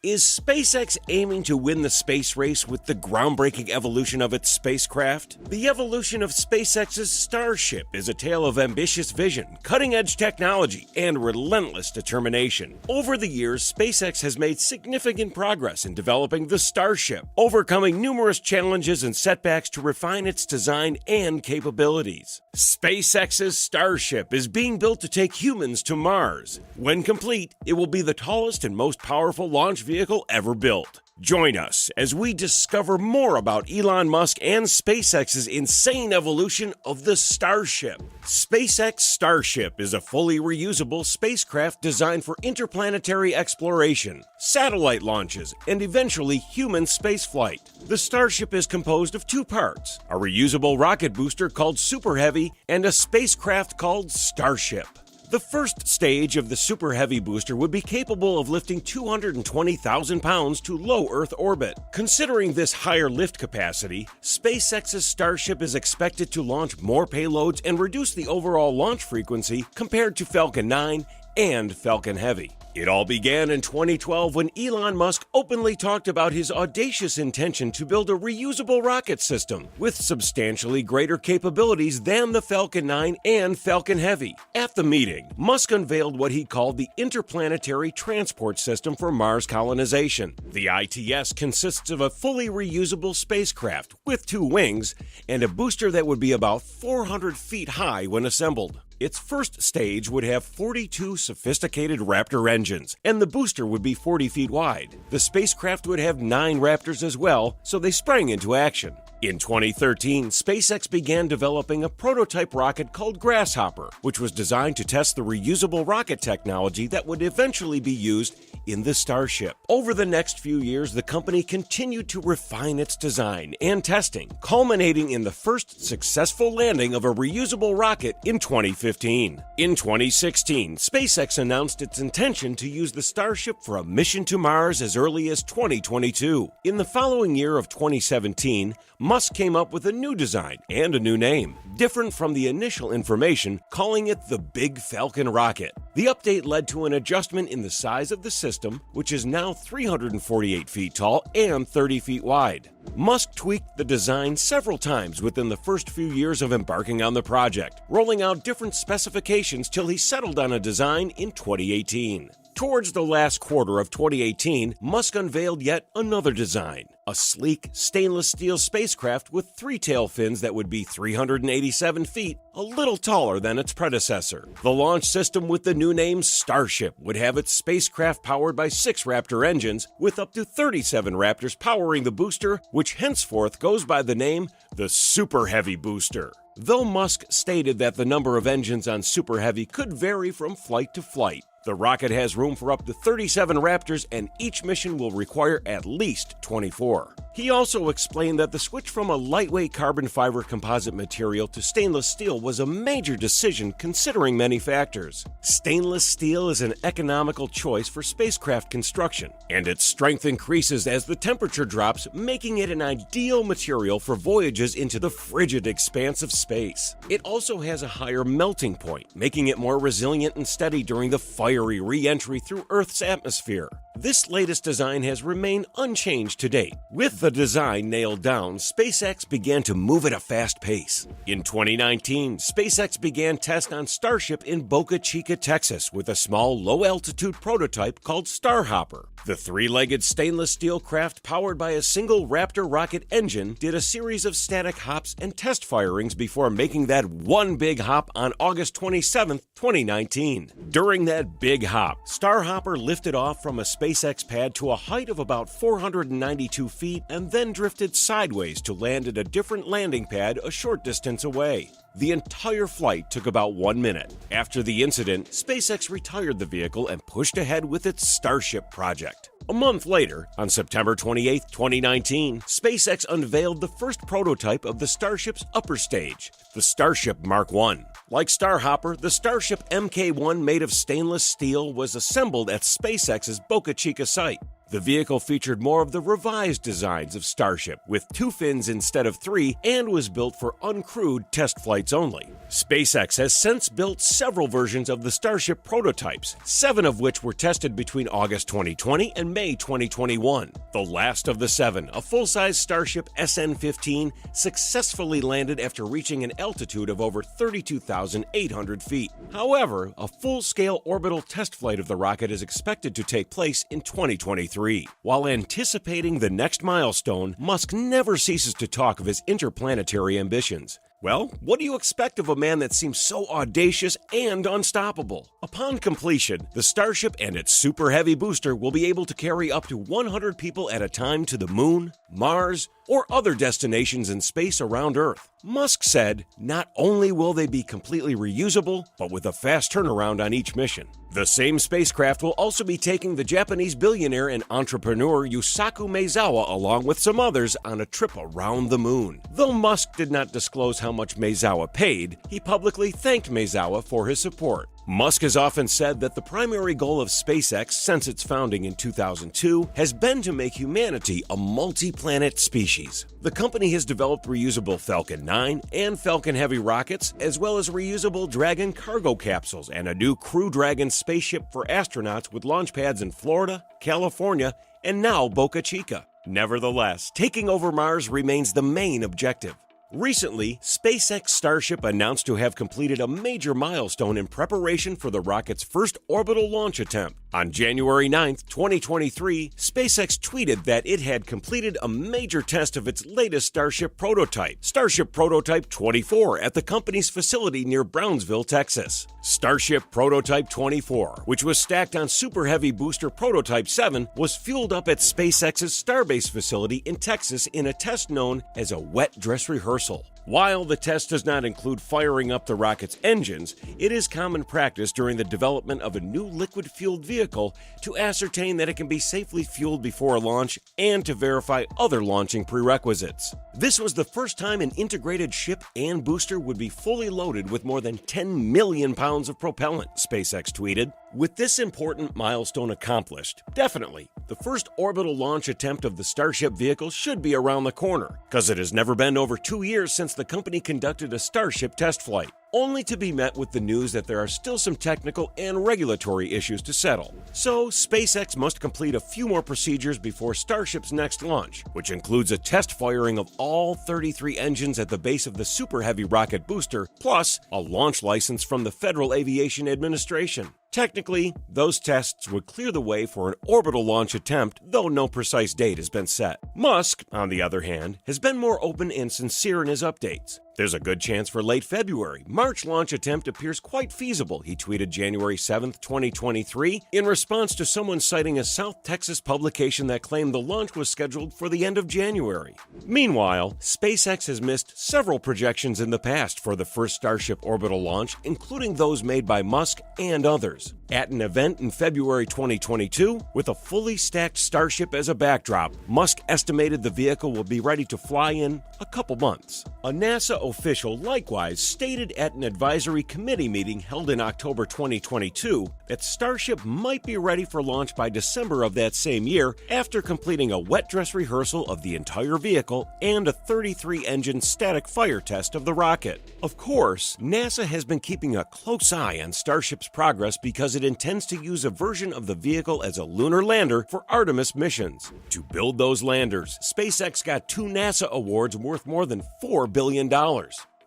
Is SpaceX aiming to win the space race with the groundbreaking evolution of its spacecraft? The evolution of SpaceX's Starship is a tale of ambitious vision, cutting-edge technology, and relentless determination. Over the years, SpaceX has made significant progress in developing the Starship, overcoming numerous challenges and setbacks to refine its design and capabilities. SpaceX's Starship is being built to take humans to Mars. When complete, it will be the tallest and most powerful launch vehicle ever built. Join us as we discover more about Elon Musk and SpaceX's insane evolution of the Starship. SpaceX Starship is a fully reusable spacecraft designed for interplanetary exploration, satellite launches, and eventually human spaceflight. The Starship is composed of two parts: a reusable rocket booster called Super Heavy and a spacecraft called Starship. The first stage of the Super Heavy booster would be capable of lifting 220,000 pounds to low Earth orbit. Considering this higher lift capacity, SpaceX's Starship is expected to launch more payloads and reduce the overall launch frequency compared to Falcon 9 and Falcon Heavy. It all began in 2012 when Elon Musk openly talked about his audacious intention to build a reusable rocket system with substantially greater capabilities than the Falcon 9 and Falcon Heavy. At the meeting, Musk unveiled what he called the Interplanetary Transport System for Mars colonization. The ITS consists of a fully reusable spacecraft with two wings and a booster that would be about 400 feet high when assembled. Its first stage would have 42 sophisticated Raptor engines, and the booster would be 40 feet wide. The spacecraft would have 9 Raptors as well, so they sprang into action. In 2013, SpaceX began developing a prototype rocket called Grasshopper, which was designed to test the reusable rocket technology that would eventually be used in the Starship. Over the next few years, the company continued to refine its design and testing, culminating in the first successful landing of a reusable rocket in 2015. In 2016, SpaceX announced its intention to use the Starship for a mission to Mars as early as 2022. In the following year of 2017, Musk came up with a new design and a new name, different from the initial information, calling it the Big Falcon rocket. The update led to an adjustment in the size of the system, which is now 348 feet tall and 30 feet wide. Musk tweaked the design several times within the first few years of embarking on the project, rolling out different specifications till he settled on a design in 2018. Towards the last quarter of 2018, Musk unveiled yet another design, a sleek stainless steel spacecraft with 3 tail fins that would be 387 feet, a little taller than its predecessor. The launch system with the new name Starship would have its spacecraft powered by 6 Raptor engines, with up to 37 Raptors powering the booster, which henceforth goes by the name the Super Heavy booster. Though Musk stated that the number of engines on Super Heavy could vary from flight to flight, the rocket has room for up to 37 Raptors, and each mission will require at least 24. He also explained that the switch from a lightweight carbon fiber composite material to stainless steel was a major decision considering many factors. Stainless steel is an economical choice for spacecraft construction, and its strength increases as the temperature drops, making it an ideal material for voyages into the frigid expanse of space. It also has a higher melting point, making it more resilient and steady during the fiery re-entry through Earth's atmosphere. This latest design has remained unchanged to date. With the design nailed down, SpaceX began to move at a fast pace. In 2019, SpaceX began tests on Starship in Boca Chica, Texas, with a small, low-altitude prototype called Starhopper. The 3-legged stainless steel craft powered by a single Raptor rocket engine did a series of static hops and test firings before making that one big hop on August 27, 2019. During that big hop, Starhopper lifted off from a SpaceX pad to a height of about 492 feet and then drifted sideways to land at a different landing pad a short distance away. The entire flight took about 1 minute. After the incident, SpaceX retired the vehicle and pushed ahead with its Starship project. A month later, on September 28, 2019, SpaceX unveiled the first prototype of the Starship's upper stage, the Starship Mark I. Like Starhopper, the Starship Mk1 made of stainless steel was assembled at SpaceX's Boca Chica site. The vehicle featured more of the revised designs of Starship, with 2 fins instead of 3, and was built for uncrewed test flights only. SpaceX has since built several versions of the Starship prototypes, 7 of which were tested between August 2020 and May 2021. The last of the 7, a full-size Starship SN-15, successfully landed after reaching an altitude of over 32,800 feet. However, a full-scale orbital test flight of the rocket is expected to take place in 2023. While anticipating the next milestone, Musk never ceases to talk of his interplanetary ambitions. Well, what do you expect of a man that seems so audacious and unstoppable? Upon completion, the Starship and its super heavy booster will be able to carry up to 100 people at a time to the Moon, Mars, or other destinations in space around Earth. Musk said, not only will they be completely reusable, but with a fast turnaround on each mission. The same spacecraft will also be taking the Japanese billionaire and entrepreneur Yusaku Maezawa along with some others on a trip around the Moon. Though Musk did not disclose how much Maezawa paid, he publicly thanked Maezawa for his support. Musk has often said that the primary goal of SpaceX since its founding in 2002 has been to make humanity a multi-planet species. The company has developed reusable Falcon 9 and Falcon Heavy rockets, as well as reusable Dragon cargo capsules and a new Crew Dragon spaceship for astronauts with launch pads in Florida, California, and now Boca Chica. Nevertheless, taking over Mars remains the main objective. Recently, SpaceX Starship announced to have completed a major milestone in preparation for the rocket's first orbital launch attempt. On January 9, 2023, SpaceX tweeted that it had completed a major test of its latest Starship prototype, Starship Prototype 24, at the company's facility near Brownsville, Texas. Starship Prototype 24, which was stacked on Super Heavy Booster Prototype 7, was fueled up at SpaceX's Starbase facility in Texas in a test known as a wet dress rehearsal. While the test does not include firing up the rocket's engines, it is common practice during the development of a new liquid-fueled vehicle to ascertain that it can be safely fueled before launch and to verify other launching prerequisites. This was the first time an integrated ship and booster would be fully loaded with more than 10 million pounds of propellant, SpaceX tweeted. With this important milestone accomplished, definitely, the first orbital launch attempt of the Starship vehicle should be around the corner, because it has never been over 2 years since the company conducted a Starship test flight, only to be met with the news that there are still some technical and regulatory issues to settle. So, SpaceX must complete a few more procedures before Starship's next launch, which includes a test firing of all 33 engines at the base of the Super Heavy rocket booster, plus a launch license from the Federal Aviation Administration. Technically, those tests would clear the way for an orbital launch attempt, though no precise date has been set. Musk, on the other hand, has been more open and sincere in his updates. There's a good chance for late February. March launch attempt appears quite feasible, he tweeted January 7, 2023, in response to someone citing a South Texas publication that claimed the launch was scheduled for the end of January. Meanwhile, SpaceX has missed several projections in the past for the first Starship orbital launch, including those made by Musk and others. At an event in February 2022, with a fully stacked Starship as a backdrop, Musk estimated the vehicle will be ready to fly in a couple months. A NASA official likewise stated at an advisory committee meeting held in October 2022 that Starship might be ready for launch by December of that same year after completing a wet dress rehearsal of the entire vehicle and a 33-engine static fire test of the rocket. Of course, NASA has been keeping a close eye on Starship's progress because it intends to use a version of the vehicle as a lunar lander for Artemis missions. To build those landers, SpaceX got 2 NASA awards worth more than $4 billion.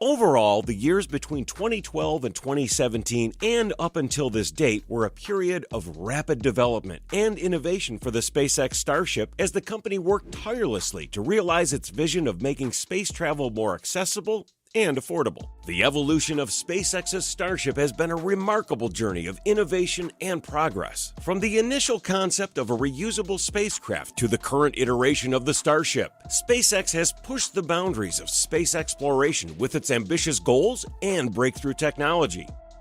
Overall, the years between 2012 and 2017 and up until this date were a period of rapid development and innovation for the SpaceX Starship as the company worked tirelessly to realize its vision of making space travel more accessible and affordable. The evolution of SpaceX's Starship has been a remarkable journey of innovation and progress. From the initial concept of a reusable spacecraft to the current iteration of the Starship, SpaceX has pushed the boundaries of space exploration with its ambitious goals and breakthrough technology.